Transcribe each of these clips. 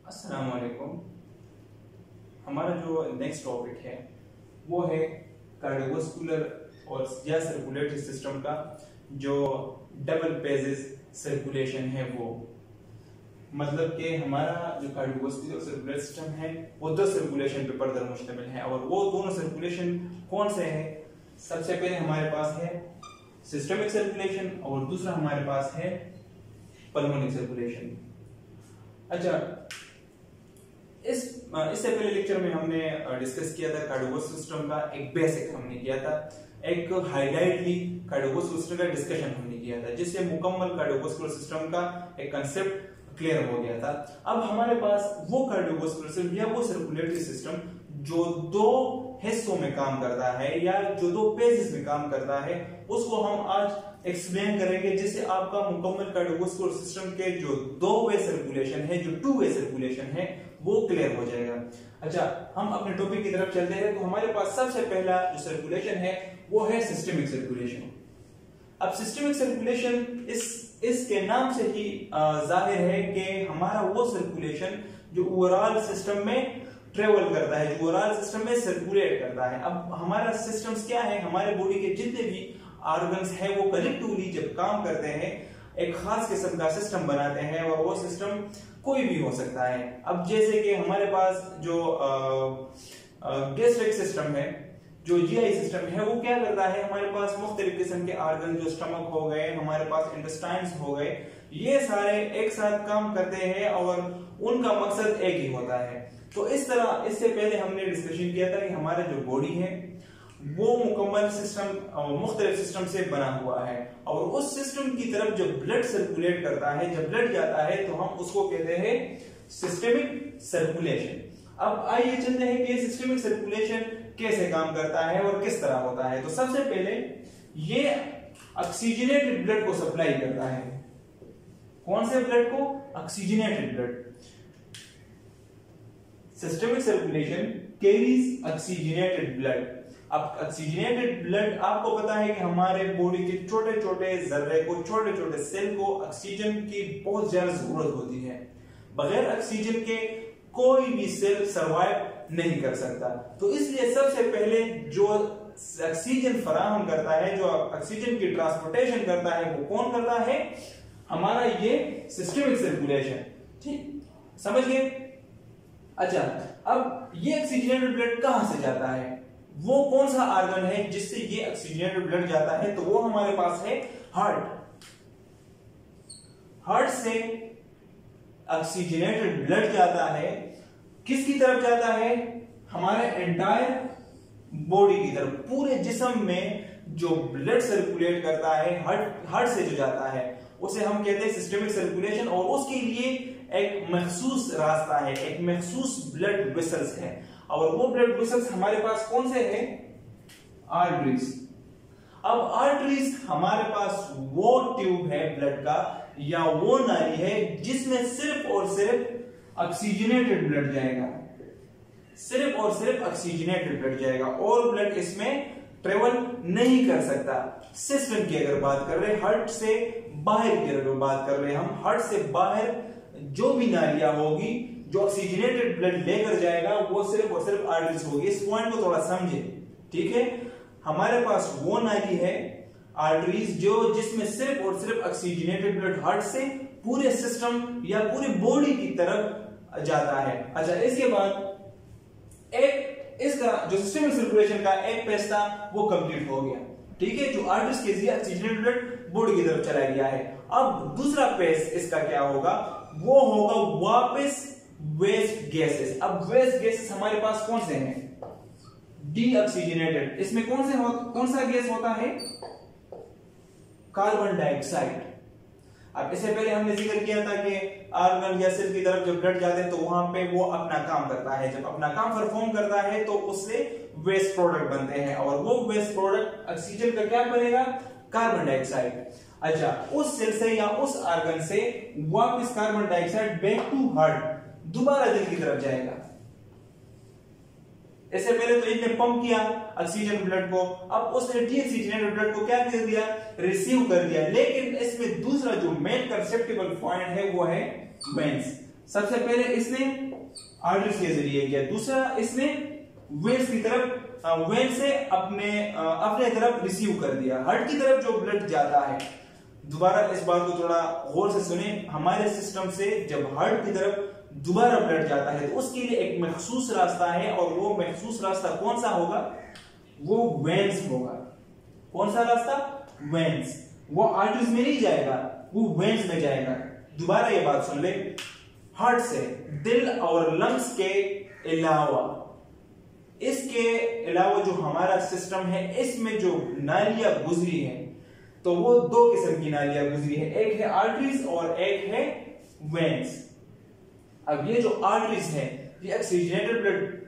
अस्सलाम वालेकुम। हमारा जो नेक्स्ट टॉपिक है वो है कार्डियोवास्कुलर और या सर्कुलेटरी सिस्टम का जो डबल पेजेस सर्कुलेशन है वो मतलब कि हमारा जो कार्डियोवास्कुलर सर्कुलर सिस्टम है वो 2 सर्कुलेशन पे पर मुश्तमिल है और वो दोनों सर्कुलेशन कौन से हैं? सबसे पहले हमारे पास है सिस्टमिक सर्कुलेशन और दूसरा हमारे पास है पल्मोनिक सर्कुलेशन। अच्छा, इससे पहले लेक्चर में हमने डिस्कस किया था कार्डियोवास्कुलर सिस्टम का एक बेसिक हमने किया था, एक हाईलाइटली कार्डियोवास्कुलर सिस्टम का डिस्कशन हमने किया था जिससे मुकम्मल कार्डियोवास्कुलर सिस्टम का एक कंसेप्ट क्लियर हो गया था। अब हमारे पास वो कार्डियोवास्कुलर सिस्टम या वो सर्कुलेटरी सिस्टम जो 2 हिस्सों में काम करता है या जो 2 पेजेस में काम करता है उसको हम आज एक्सप्लेन करेंगे जिससे आपका मुकम्मल कार्डियोवास्कुलर सिस्टम के जो 2 वे सर्कुलेशन है, जो 2 वे सर्कुलेशन है वो क्लियर हो जाएगा। अच्छा, हम अपने टॉपिक की तरफ चलते हैं। तो हमारे पास सबसे पहला जो सर्कुलेशन है वो है सिस्टमिक सर्कुलेशन। अब सिस्टमिक सर्कुलेशन इसके नाम से ही जाहिर है कि हमारा वो सर्कुलेशन जो ओवरऑल सिस्टम में ट्रेवल करता है, जो ओवरऑल सिस्टम में सर्कुलेट करता है। अब हमारा सिस्टम्स क्या है, हमारे बॉडी के जितने भी ऑर्गन्स हैं वो कलेक्टिवली जब काम करते हैं एक खास किस्म का सिस्टम बनाते हैं और वो सिस्टम कोई भी हो सकता है। अब जैसे कि हमारे पास जो गैस्ट्रिक सिस्टम है, जो जीआई सिस्टम है, वो क्या करता है, हमारे पास मुख्तलिफ किस्म के ऑर्गन जो स्टमक हो गए, हमारे पास इंटेस्टाइन्स हो गए, ये सारे एक साथ काम करते हैं और उनका मकसद एक ही होता है। तो इस तरह इससे पहले हमने डिस्कशन किया था कि हमारा जो बॉडी है वो मुकम्मल सिस्टम मुख्तलिफ सिस्टम से बना हुआ है और उस सिस्टम की तरफ जब ब्लड सर्कुलेट करता है, जब ब्लड जाता है तो हम उसको कहते हैं सिस्टमिक सर्कुलेशन। अब आइए चलते हैं कि सिस्टमिक सर्कुलेशन कैसे काम करता है और किस तरह होता है। तो सबसे पहले ये ऑक्सीजनेटेड ब्लड को सप्लाई करता है। कौन से ब्लड को? Oxygenated blood. Systemic circulation carries oxygenated blood. अब ऑक्सीजनेटेड ब्लड, आपको पता है कि हमारे बॉडी के छोटे छोटे जर्रे को, छोटे छोटे सेल को ऑक्सीजन की बहुत ज्यादा जरूरत होती है। बगैर ऑक्सीजन के कोई भी सेल सरवाइव नहीं कर सकता। तो इसलिए सबसे पहले जो ऑक्सीजन फराहम करता है, जो ऑक्सीजन की ट्रांसपोर्टेशन करता है, वो कौन करता है? हमारा ये सिस्टमिक सर्कुलेशन। ठीक, समझ गए? अच्छा, अब ये ऑक्सीजनेटेड ब्लड कहां से जाता है? वो कौन सा ऑर्गन है जिससे ये ऑक्सीजनेटेड ब्लड जाता है? तो वो हमारे पास है हार्ट। हार्ट से ऑक्सीजनेटेड ब्लड जाता है, किसकी तरफ जाता है? हमारे एंटायर बॉडी की तरफ। पूरे जिस्म में जो ब्लड सर्कुलेट करता है हार्ट से जो जाता है उसे हम कहते हैं सिस्टमिक सर्कुलेशन और उसके लिए एक मखसूस रास्ता है, एक मखसूस ब्लड वेसल्स है और वो ब्लड वेसल्स हमारे पास कौन से हैं? आर्टरीज। अब आर्टरीज हमारे पास वो ट्यूब है ब्लड का या वो नाली है जिसमें सिर्फ और सिर्फ ऑक्सीजनेटेड ब्लड जाएगा, सिर्फ और सिर्फ ऑक्सीजनेटेड ब्लड जाएगा और ब्लड इसमें ट्रेवल नहीं कर सकता। सिस्टम की अगर बात कर रहे हैं, हार्ट से बाहर की अगर बात कर रहे हैं हम, हार्ट से बाहर जो भी नालियां होगी जो ऑक्सीजनेटेड ब्लड लेकर जाएगा वो सिर्फ और सिर्फ आर्टरीज होगी। इस पॉइंट को थोड़ा समझे, ठीक है? हमारे पास वो नाली है आर्टरीज जो जिसमें सिर्फ और सिर्फ ऑक्सीजनेटेड ब्लड हार्ट से पूरे सिस्टम या पूरी बॉडी की तरफ जाता है। अच्छा, इसके बाद एक इसका जो सिस्टमिक सर्कुलेशन का एक पेज था वो कंप्लीट हो गया, ठीक है? जो आर्टरीज के जरिए ऑक्सीजनेटेड ब्लड बॉडी की तरफ चला गया है। अब दूसरा पेज इसका क्या होगा? वो होगा वापस वेस्ट गैसेस। अब वेस्ट गैसेस हमारे पास कौन से हैं? डीऑक्सीजनेटेड। इसमें कौन सा गैस होता है? Carbon dioxide. अब इससे पहले हमने जिक्र किया था कि ऑर्गन या सेल की तरफ जब ब्लड जाते हैं तो वहां पे वो अपना काम करता है। जब अपना काम परफॉर्म करता है तो उससे वेस्ट प्रोडक्ट बनते हैं और वो वेस्ट प्रोडक्ट ऑक्सीजन का क्या बनेगा? Carbon dioxide. अच्छा, उस सेल से या उस ऑर्गन से वापस carbon dioxide back to heart, दोबारा दिल की तरफ जाएगा। इससे पहले तो इसने पंप किया ऑक्सीजन ब्लड को, अब उसने डीऑक्सीजनेटेड ब्लड को क्या कर दिया? रिसीव कर दिया। लेकिन इसमें दूसरा जो मेन कंसेप्टेबल पॉइंट है वो है वेन्स। सबसे पहले इसने आर्टरीज के जरिए किया, दूसरा इसने वेन्स की तरफ वेन से अपने तरफ रिसीव कर दिया, हार्ट की तरफ जो ब्लड जाता है। दोबारा इस बात को थोड़ा गौर से सुने, हमारे सिस्टम से जब हार्ट की तरफ दोबारा ब्लड जाता है तो उसके लिए एक मखसूस रास्ता है, और वो मखसूस रास्ता कौन सा होगा? वो वेन्स होगा। कौन सा रास्ता? वेन्स। वो आर्टरीज में नहीं जाएगा, वो वेन्स में जाएगा। दोबारा ये बात सुन ले, हार्ट से दिल और लंग्स के अलावा, इसके अलावा जो हमारा सिस्टम है इसमें जो नालियां गुजरी है तो वो दो किस्म की नालियां गुजरी है, एक है आर्टरीज और एक है वेन्स। अब ये जो आर्टरीज है ये ऑक्सीजनेटेड ब्लड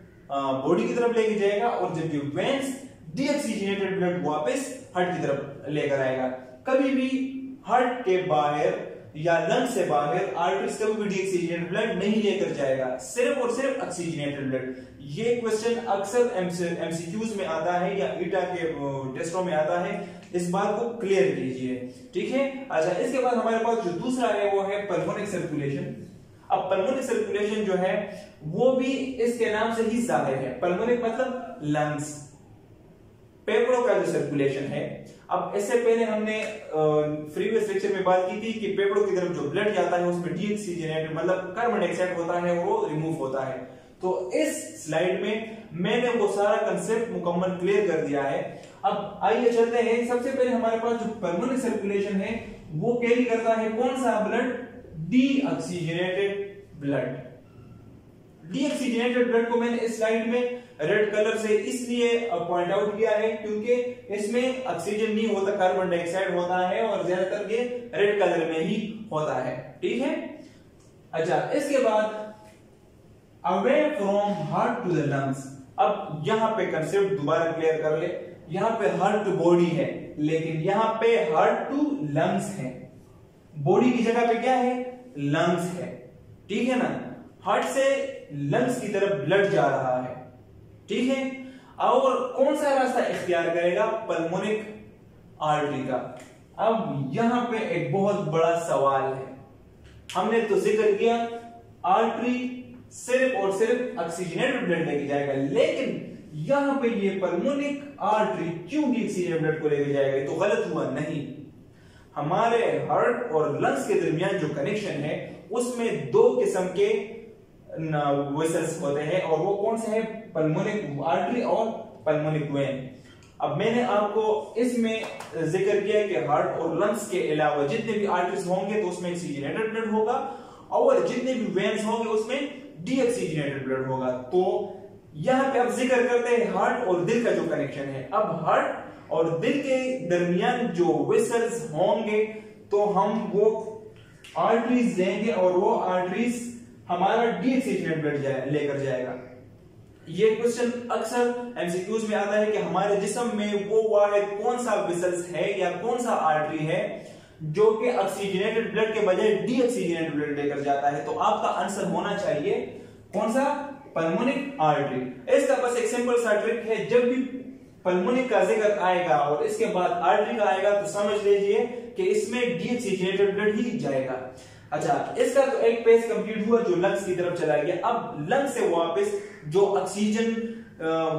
बॉडी की तरफ लेके जाएगा, और जब ये वेन्स डीऑक्सीजनेटेड ब्लड वापस हार्ट की तरफ लेकर आएगा। कभी भी हार्ट के बाहर या लंग से बाहर आर्टरीज कभी भी डीऑक्सीजनेटेड ब्लड नहीं लेकर जाएगा, सिर्फ और सिर्फ ऑक्सीजनेटेड ब्लड। ये क्वेश्चन अक्सर एमसीक्यूज में आता है या ईटा के टेस्टों में आता है, इस बात को क्लियर कीजिए, ठीक है। अच्छा, इसके बाद हमारे पास जो दूसरा है वो है पल्मोनिक सर्कुलेशन। अब पल्मोनिक सर्कुलेशन जो है वो भी इसके नाम से ही जाहिर है। पल्मोनिक मतलब लंग्स, फेफड़ों का जो सर्कुलेशन है। अब इससे पहले हमने प्रीवियस लेक्चर में बात की थी कि फेफड़ों की तरफ जो ब्लड जाता है उसमें डीऑक्सीजनेटेड मतलब कार्बन डाइऑक्साइड होता है, वो रिमूव होता है। तो इस स्लाइड में मैंने वो सारा कंसेप्ट मुकम्मल क्लियर कर दिया है। अब आइए चलते हैं, सबसे पहले हमारे पास जो पल्मोनिक सर्कुलेशन है वो कैरी करता है कौन सा blood? Deoxygenated blood. Deoxygenated blood को मैंने इस स्लाइड में रेड कलर से इसलिए पॉइंट आउट किया है क्योंकि इसमें ऑक्सीजन नहीं होता, कार्बन डाइऑक्साइड होता है, और ज्यादातर ये रेड कलर में ही होता है, ठीक है। अच्छा, इसके बाद away from heart to the lungs. अब यहां पे कंसेप्ट दोबारा क्लियर कर ले, यहां पे हार्ट टू बॉडी है लेकिन यहां पे हार्ट टू लंग्स है। बॉडी की जगह पे क्या है? लंग्स है, ठीक है ना। हार्ट से लंग्स की तरफ ब्लड जा रहा है, ठीक है। और कौन सा रास्ता इख्तियार करेगा? पल्मोनिक आर्टरी का। अब यहां पे एक बहुत बड़ा सवाल है, हमने तो जिक्र किया आर्टरी सिर्फ और सिर्फ ऑक्सीजनेटेड ब्लड लेके जाएगा, लेकिन यहां पे ये पल्मोनिक आर्टरी क्यों डीऑक्सीजनेटेड ब्लड को लेके जाएगा? तो गलत हुआ नहीं। हमारे हार्ट और लंग्स के दरमियान जो कनेक्शन है उसमें दो किस्म के वेसल्स होते हैं, और वो कौन से हैं? पल्मोनिक आर्टरी और पल्मोनिक वेन। अब मैंने आपको इसमें जिक्र किया कि हार्ट और लंग्स के अलावा जितने भी आर्टरीज होंगे तो उसमें ऑक्सीजनेटेड ब्लड होगा, और जितने भी वेन्स होंगे उसमें डीऑक्सीजनेटेड ब्लड होगा। तो यहां पे अब जिक्र करते हैं हार्ट और दिल का जो कनेक्शन है। अब हार्ट और दिल के दरमियान जो वेसल्स होंगे तो हम वो आर्टरीज लेंगे, और वो आर्टरीज हमारा डीऑक्सीजनेटेड ब्लड लेकर जाएगा। ये क्वेश्चन अक्सर एमसीक्यूज में आता है कि हमारे जिस्म में वो वाहिद कौन सा वेसल्स है या कौन सा आर्टरी है जो कि ऑक्सीजनेटेड ब्लड के बजाय डीऑक्सीजनेटेड ब्लड लेकर जाता है। तो आपका आंसर होना चाहिए कौन सा? Pulmonic artery. इसका बस एक सिंपल सा ट्रिक है, जब भी पल्मोनिक का जिक्र आएगा और इसके बाद आर्टरी का आएगा तो समझ लीजिए कि इसमें डीऑक्सीजनेटेड ब्लड ही जाएगा। अच्छा, इसका तो एक पेज कंप्लीट हुआ जो लंग्स की तरफ चला गया। अब लंग्स से वापस जो ऑक्सीजन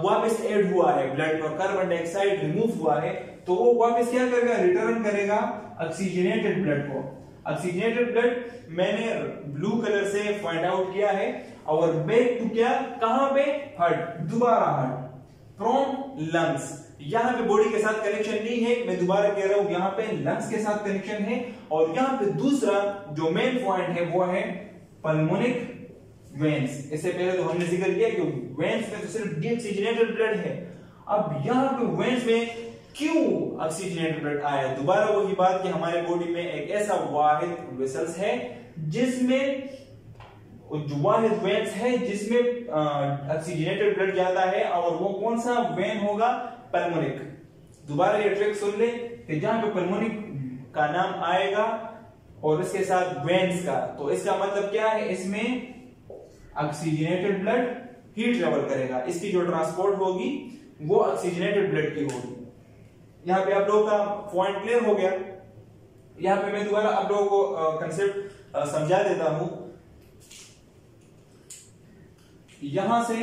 वापस ऐड हुआ है ब्लड में, कार्बन डाइऑक्साइड रिमूव हुआ है, तो वो वापस क्या करेगा? रिटर्न करेगा ऑक्सीजनेटेड ब्लड को। ऑक्सीजनेटेड ब्लड मैंने ब्लू कलर से पॉइंट आउट किया है, और बैक टू क्या? कहां पे? हार्ट। दोबारा हार्ट फ्रॉम लंग्स। यहां पे बॉडी के साथ कनेक्शन नहीं है, मैं दोबारा कह रहा हूं, यहां पे लंग्स के साथ कनेक्शन है। और यहां पे दूसरा जो मेन पॉइंट है वो है पल्मोनिक वेन्स। इससे पहले तो हमने जिक्र किया कि वेन्स में तो सिर्फ डीऑक्सीजनेटेड ब्लड है। अब यहां पे वेन्स में क्यों ऑक्सीजनेटेड ब्लड आया? दोबारा वही बात कि हमारे बॉडी में एक ऐसा वाहिद वेसल्स है जिसमें जो वाहिद वेन्स है जिसमें ऑक्सीजनेटेड ब्लड जाता है, और वो कौन सा वेन होगा? पल्मोनिक। दोबारा ये ट्रिक सुन ले कि जहां पे पल्मोनिक का नाम आएगा और इसके साथ वेन्स का, तो इसका मतलब क्या है? इसमें ऑक्सीजनेटेड ब्लड ही ट्रेवल करेगा, इसकी जो ट्रांसपोर्ट होगी वो ऑक्सीजनेटेड ब्लड की होगी। यहां पे आप लोगों का पॉइंट क्लियर हो गया। यहां पे मैं दोबारा आप लोगों को कंसेप्ट समझा देता हूं। यहां से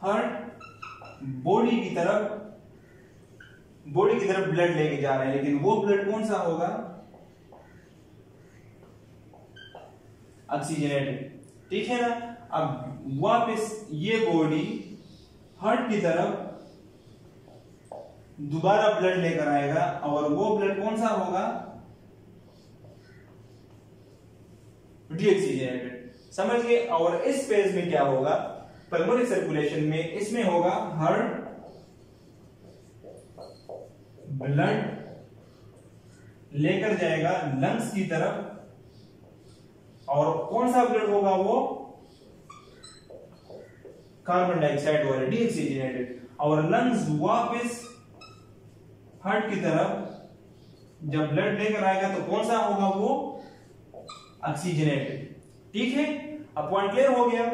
हार्ट बॉडी की तरफ ब्लड लेके जा रहे हैं, लेकिन वो ब्लड कौन सा होगा? ऑक्सीजनेटेड, ठीक है ना। अब वापस ये बॉडी हार्ट की तरफ दोबारा ब्लड लेकर आएगा, और वो ब्लड कौन सा होगा? डीऑक्सीजनेटेड, समझ गए। और इस फेज में क्या होगा? पल्मोनरी सर्कुलेशन में इसमें होगा हार्ट ब्लड लेकर जाएगा लंग्स की तरफ, और कौन सा ब्लड होगा? वो कार्बन डाइऑक्साइड वाला, डीऑक्सीजनेटेड। और लंग्स वापस हार्ट की तरफ जब ब्लड लेकर आएगा तो कौन सा होगा? वो ऑक्सीजनेटेड, ठीक है। अब पॉइंट क्लियर हो गया।